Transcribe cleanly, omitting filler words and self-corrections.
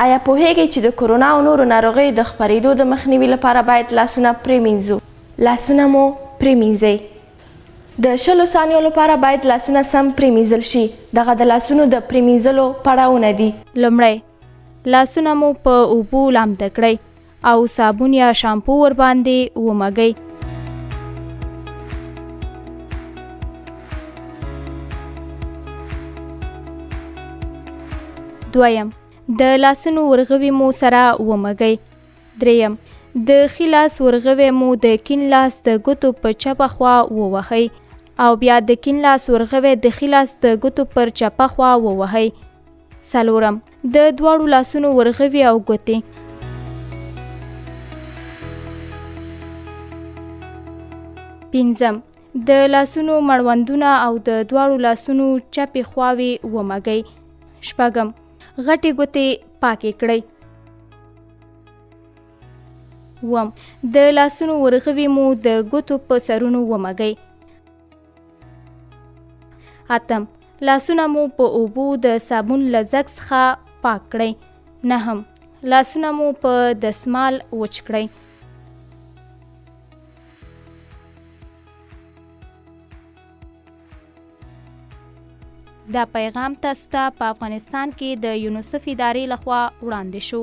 آیا پوهیږئ چې د کرونا او نورو ناروغیو د خپریدو د مخنیوي لپاره باید لاسونه پریمنځو؟ لاسونه مو پریمنځئ. د 20 ثانیو لپاره باید لاسونه سم پریمنځل شي. دغه د لاسونو د پریمنځلو پړاوونه دي. لومړی لاسونه مو په اوبو لامده کړئ او صابون یا شامپو ورباندې ومږئ. دویم د لاسونو ورغوي مو سره ومږئ. دریم د ښي لاس ورغوی مو د کیڼ لاس د ګوتو په چپه خوا ووهئ او بیا د کیڼ لاس ورغوی د ښي لاس د ګوتو پر چپه خوا ووهئ. څلورم د دواړو لاسونو ورغوي او ګوتې. پنځم د لاسونو مړوندونه او د دواړو لاسونو چپې خواوې ومږئ. شپږم غټې ګوتې پاکې کړئ. اووم د لاسونو ورغوي مو د ګوتو په سرونو ومږئ. اتم لاسونه مو په اوبو د صابون له ځګ څخه پاک کړئ. نهم لاسونه مو په دستمال وچ کړئ. دا پیغام تاسو ته په افغانستان کې د یونیسف ادارې لخوا وړاندې شو.